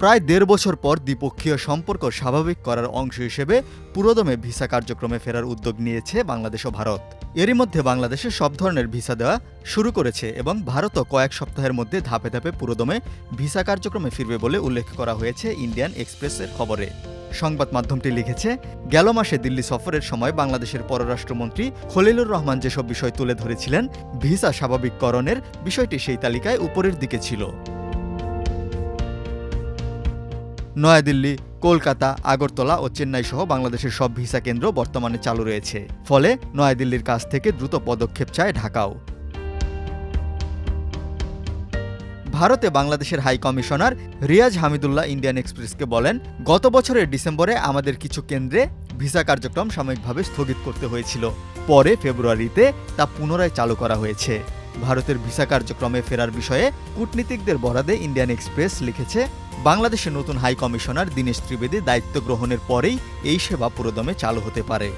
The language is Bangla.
প্রায় ১.৫ বছর পর দ্বিপক্ষীয় সম্পর্ক স্বাভাবিক করার অংশ হিসেবে পুরোদমে ভিসা কার্যক্রমে ফেরার উদ্যোগ নিয়েছে বাংলাদেশ ও ভারত। এরই মধ্যে বাংলাদেশে সব ধরনের ভিসা দেওয়া শুরু করেছে এবং ভারতও কয়েক সপ্তাহের মধ্যে ধাপে ধাপে পুরোদমে ভিসা কার্যক্রমে ফিরবে বলে উল্লেখ করা হয়েছে ইন্ডিয়ান এক্সপ্রেসের খবরে। সংবাদ মাধ্যমটি লিখেছে, গেল মাসে দিল্লি সফরের সময় বাংলাদেশের পররাষ্ট্রমন্ত্রী খলিলুর রহমান যেসব বিষয় তুলে ধরেছিলেন, ভিসা স্বাভাবিককরণের বিষয়টি সেই তালিকায় উপরের দিকে ছিল। নয়াদিল্লি, কলকাতা, আগরতলা ও চেন্নাই সহ বাংলাদেশের সব ভিসা কেন্দ্র বর্তমানে চালু রয়েছে। ফলে নয়াদিল্লির কাছ থেকে দ্রুত পদক্ষেপ চায় ঢাকাও। ভারতে বাংলাদেশের high commissioner Riaz Hamidullah Indian এক্সপ্রেসকে বলেন, গত বছরের ডিসেম্বরে আমাদের কিছু কেন্দ্রে ভিসা কার্যক্রম সাময়িকভাবে স্থগিত করতে হয়েছিল। পরে ফেব্রুয়ারিতে তা পুনরায় চালু করা হয়েছে। ভারতের ভিসা কার্যক্রমে ফেরার বিষয়ে কূটনীতিকদের বরাদে ইন্ডিয়ান এক্সপ্রেস লিখেছে, বাংলাদেশের নতুন হাই কমিশনার দীনেশ ত্রিবেদী দায়িত্ব গ্রহণের পরেই এই সেবা পুরোদমে চালু হতে পারে।